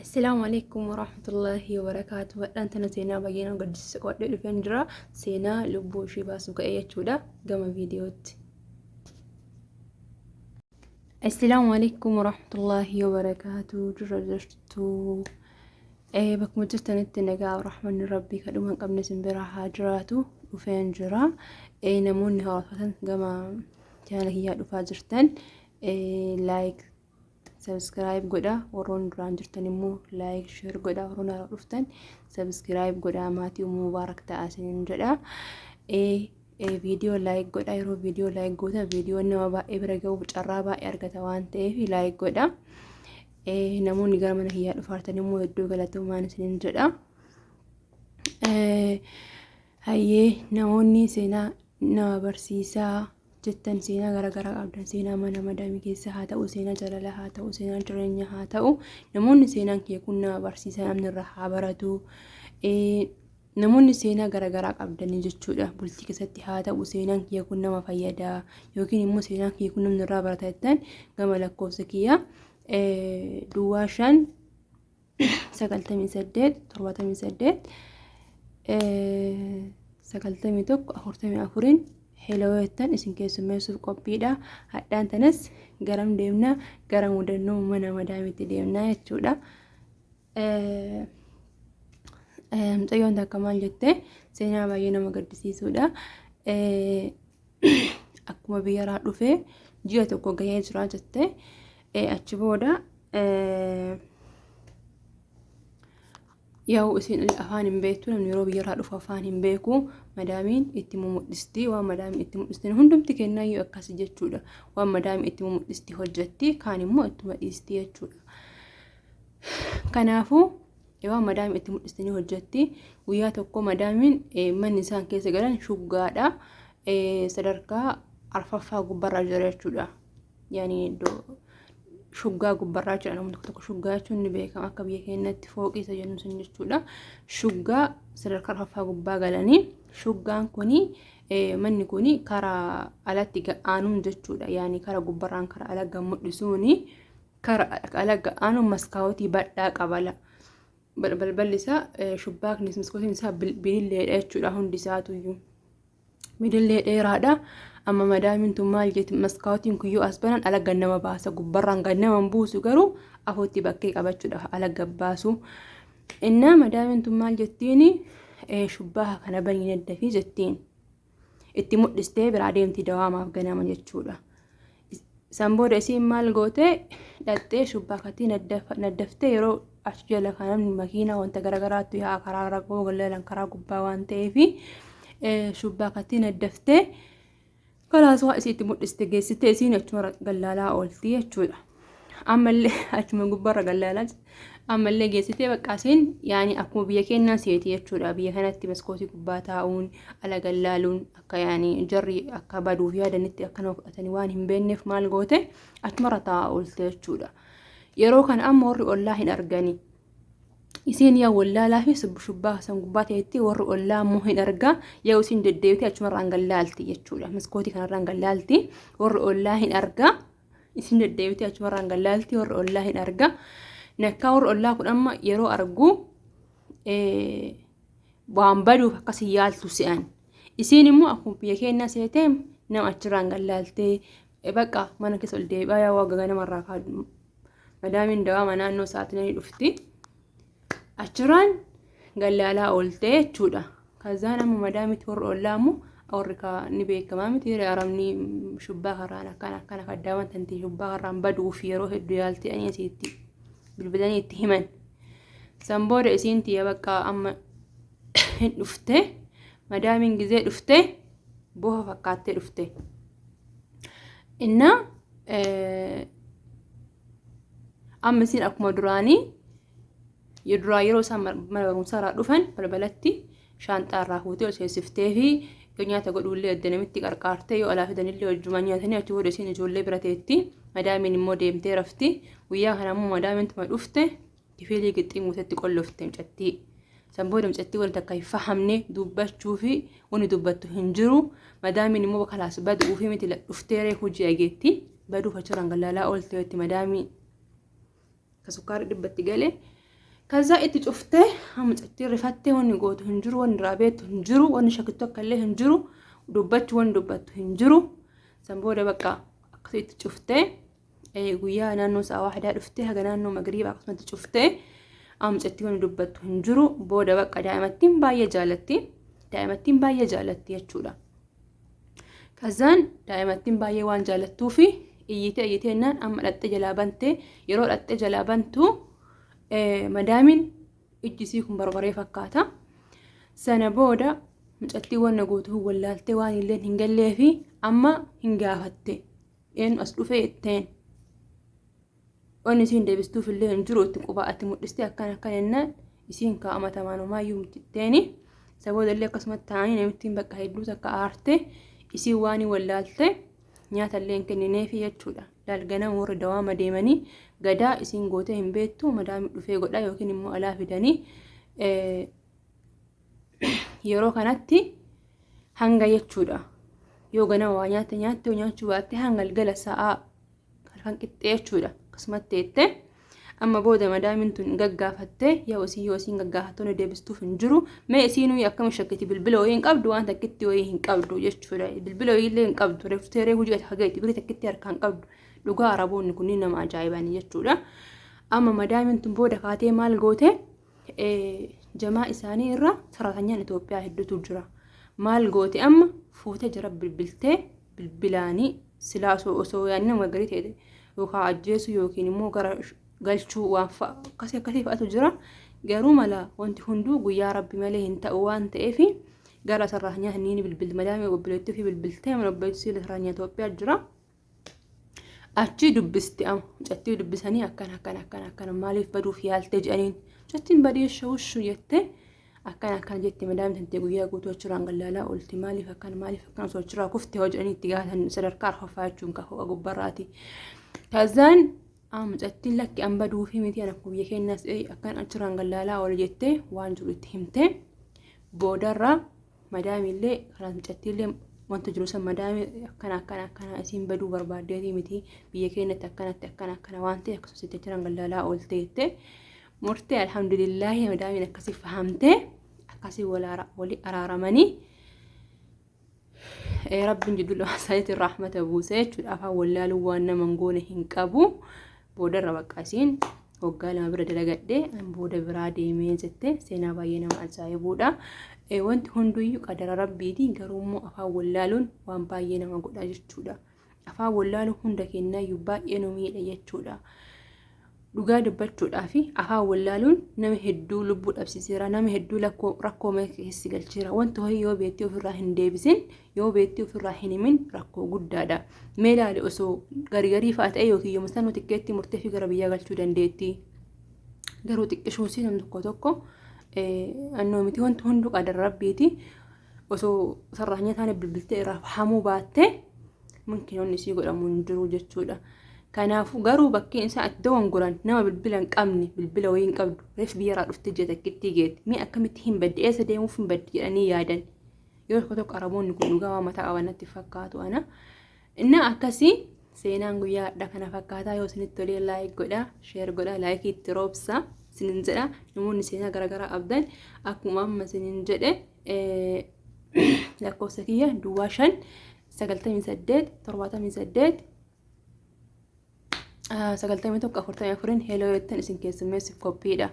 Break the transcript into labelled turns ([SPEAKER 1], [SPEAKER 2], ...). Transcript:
[SPEAKER 1] السلام عليكم ورحمة الله وبركاته. أنت نسينا بجينا قد سقط الفنجرة سينا لبو شي باسوك أي تشودا قام فيديوت. السلام عليكم ورحمة الله وبركاته. جرجتو بك مجرت نتنقى ورحمن ربي كلمة قبل سنبرا حاجراتو وفنجرة نموني هرفة قام كان هي فاجرتن لايك سبسكرايب قدا ورون رانجرتن مو لايك شير قدا ورون رفتن سبسكرايب قدا ماتي ومبارك تاسين جدا فيديو لايك قدا يرو فيديو لايك قدا فيديو انما با ابرغو بچرابا ارغتا وانتي في لايك قدا نمون نغرمن هي فارتن مو يدو غلطو مانسين جدا هي نموني سينا نبرسيسا جتن سينا غرغرا قبدن سينا mana madami keessa haa ta'u seenaa jaalala haa ta'u seenaa jireenya haa ta'u namoonni seenaan kee kun nama barsiisan namni irraa haa baratu namoonni seenaa garagaraa qabdanii jechuudha bultii keessatti haa ta'u seenaan kee kun nama fayyada yookiin immoo seenaan kee kun namni irraa barata jettan gama lakkoofsa kiyya duwwaa 5 98 91 44 حلويتن اسم كيسو ميسو قبيدا حدان تنس غرام ديمنا غرام ودنو منا مدامي تديمنا يتشودا مطيون دا كمان جتة سينا باينا مقدسي سودا أكما بيارا رفي جيوتو كو غيان سرا جتة أتشبودا ياو اسين الافان بيتو من يروبي يرا دفا فان بيكو مدامين اتمو مدستي ومدام اتمو مدستي هندمتي كنا يو اكاس جچودا ومدام اتمو مدستي حجتي كان مو اتمو مدستي جچودا كنافو يوا مدام اتمو مدستي حجتي ويا توكو مدامين من نسان كيس غلان شوغادا صدركا عرففا غبرا جرچودا يعني دو شوغا غبرا جانا متكتك شوغا چون بيكم akka biya keenatti fooqii isa jennu sun jechuudha shuggaa sadarkaa rafaa gubbaa galanii shuggaan kuni manni kuni karaa alatti ga'aanuun jechuudha yaani karaa gubbaraan karaa ala gammudhisuuni karaa ala ga'aanuun maskaawoti badhaa qabala balbalisa shuggaaknis maskootiin isaa bililleedha jechuudha hundi isaatuyyuu midillee dheeraadha amma madaamin tun maal jetti maskaawotiin kuyyoo asbanan ala gannama baasa gubbarraan gannama buusu garuu afootti bakkee qabachuudha ala gabbaasu inna madaamin tun maal jettiini shubbaa kana banii naddafi jettiin itti mudhistee biraa deemti dawaamaaf ganama jechuudha sanbooda isiin maal goote dhattee shubbaa katii naddaftee yeroo achi jala kanam makiinaa wanta garagaraattu yaa karaa ragoo gallalan karaa gubbaa waan ta'eefi shubbaa katii naddaftee خلاص واسيتي مدستي جيستي سين اتمر قلالا اولتي jechuudha ammallee achuma gubbarra gallaalaa ammallee geessitee baqqaasin yaani akkuma biyya keenyaa seeti jechuudha biyya kanatti maskootii gubbaa taa'uun ala gallaaluun akka yaani jarri akka baduuf yaadanitti akkana fudhatanii waan hin beekneef maal goote achuma taa'aa oolte jechuudha yeroo kana amma warri ollaa hin argani isiin yaa wallaalaa fi shubbaa san gubbaa ta'etti warri ollaa immoo hin argaa yaa isiin deddeebitee achuma irraan gallaalti jechuudha maskootii kanarraan gallaalti warri ollaa hin argaa isiin deddeebitee achuma irraan gallaalti warri ollaa hin argaa nakkaa warri ollaa kun amma yeroo argu waan baduuf akkas yaaltu se'an isiin immoo akkuma biyya keenyaa seetee nama achirraan gallaaltee baqa mana keessa ol deebi'aa yaa waaqa ganamarraa kaadhu madaamin dawaama naannoo sa'aatii dhufti achiraan gallaalaa oolte jechuudha kazaan amma madaamiti warri ollaamu warri ni beekamaa miti aramni shubbaa karaan akkana kaddaawan tantii shubbaa karaan baduuf yeroo hedduu yaalti ani asiitti bilbilanii itti himan sanbooda isiin tiyya bakka amma hin dhufte madaamin gizee dhufte boha fakkaattee dhufte inna amma isiin akkuma duraanii يدرا يرو سام مرغم سارا دفن بلبلتي شانطا راهوتي وسيسفتي في دنيا تقول ولي الدنمتي قرقارتي ولا في دنيا اللي والجمانيا ثانيه تو ودسين جولي براتيتي مدامين موديم تيرفتي ويا هنا مو مدام انت ما دفته كيفلي قطي موتتي قلفتي مچتي سنبود مچتي ولا كيف فهمني دوبت شوفي وني دوبت هنجرو مدامين مو خلاص بدو في مثل دفتيري خوجي اجيتي بدو فچران غلالا قلتي مدامي كسكر دبت قالي kaza itti cuftee mucattii rifattee wanni gootu hin jiru wanni raabeetu hin jiru wanni shakkitu akka illee hin jiru dubbachu wanni dubbattu hin jiru san booda bakka akkasii itti cuftee guyyaa naannoo sa'a waaxdaa dhuftee haga naannoo magriibaa akkasumatti cuftee mucattii wanni dubbattu hin jiru booda bakka daa'imattiin baay'ee jaalatti jechuudha. kazaan daa'imattiin baay'ee waan jaalattuu fi iyyiteennan amma dhattee jalaa bantee yeroo dhattee jalaa bantu madaamin ijjisii kun barbaree fakkaata. sana booda mucattii wanna gootu wallaaltee waan illee hin gallee fi amma hin gaafatte een as dhufee itteen wanni isiin deebistuuf illee hin jiru itti qubaa'atti mudhiste akkan ennaan isiin kaa'amatamanumaayyuu mitteeni sabooda illee akkasumatti ta'anii namittiin bakka hedduu takka aarte isiin waan wallaalte nyaata illee hin kennineefi jechuudha. Dalgana warra dawaama deemanii gadaa isiin gootee hin beektu madaami dhufee godha yookiin immoo alaa fidanii yeroo kanatti hanga jechuudha. yoo ganama waa nyaatte nyaachuu baatte hanga galgala sa'aa kan qixxee jechuudha. akkasumatti jettee amma booda madaamin tun gaggaafattee yoo isiin gaggaafattoon deebistuuf hin jiru mee isiinuu akkam shakkiti bilbila wayii hin qabdu waan takkitti wayii hin qabdu jechuudha. bilbila wayii illee hin qabdu reefteeree hojii hagaiti birii takkitti harka hin qabdu dhugaa araboonni kunniin nama ajaa'ibanii jechuudha. amma madaamin tun booda kaatee maal goote jamaa isaanii irra saratanyaan Itoophiyaa hedduutu jira. maal goote amma fuutee jira bilbiltee bilbilaanii silaa osoo yaanni nama garii ta'e yookaan ajjeesu yookiin immoo gara galchuu waan akkasii fa'atu jira. garuu mala wanti hunduu guyyaa rabbi malee hin ta'u waan ta'eef gara sarraanyaa hinniin bilbil madaamee obboleettii fi bilbiltee mana obboleettii sarraanyaa Itoophiyaa jira. achi dubbisti amma mucattii dubbisanii akkan maaliif baduuf yaaltee jedhaniin mucattiin badii shawushu jettee akkan jetti madaamii tantee guyyaa guutuu achirraan gallaalaa oolti maaliif akkan osoo achirraa kuftee hojjetanii itti gaafatan sadarkaa arfaffaa jechuun kaafuu gubbarraati. kazaan mucattiin lakki an baduu fi miti akka biyya keenyaas akkan achirraan gallaalaa ool jettee waan jiru itti himtee boodarraa madaamillee karaa mucattiillee wanta jiru san madaamii akkana isiin baduu barbaaddeetii miti biyya keenyatti akkana waan ta'e akkasumas achirraan gallaalaa oolte jettee murtee alhamdulillaahi madaamiin akkasii fahamtee akkasii walii araaramanii rabbiin jidduu lamaaniitti rahmata buusee jechuudha. afaan wallaaluu waan nama goone hin qabu. boodarra bakka isiin waggaa lama bira dalagadhee booda biraa deemee jettee seenaa baay'ee nama ajaa'ibuudha. wanti hunduyyuu qadara rabbiiti garuu immoo afaan wallaaluun waan baay'ee nama godha jechuudha. afaan wallaaluu hunda keenyaayyuu baay'ee nu miidha jechuudha. dhugaa dubbachuudhaa fi afaan wallaaluun nama hedduu lubbuu dhabsiiseera nama hedduu rakkoo keessi galcheera. wanti horii yoo beektii ofirraa hin deebisin yoo beektii ofirraa hin himin rakkoo guddaadha. mee ilaali osoo gargarii fa'aa ta'e yookiin yommuu sanuu xiqqeetti murtee fi gara biyyaa galchuu dandeetti. garuu xiqqishuusii nam tokko annoo miti wanti hunduu qadara rabbiiti. osoo sarraanyaa taane bilbiltee irraa fahamuu baatte mumkin isii godhamuu hin jiru jechuudha. kanaafuu garuu bakkeen isaa itti dogongoran nama bilbila hin qabne bilbila wayii hin qabdu reef biyyaraa dhuftee jeetakkitti geetti mee akkamitti hin baddi eessa deemuuf hin baddi jedhanii yaadan yoo tokko araboonni kun dhugaa waa mataa qabanatti fakkaatu ana inna akkasii seenaan guyyaa adda kana fakkaataa yoo isinitti tolee laayik godhaa sheer godhaa laayikii itti roobsa isinin jedha namoonni seenaa garaagaraa abdan akkuma amma isinin jedhe lakkoofsa kiyya duwwaa 598 71 44 heeloo yootaan isin keessummeessuuf qophiidha.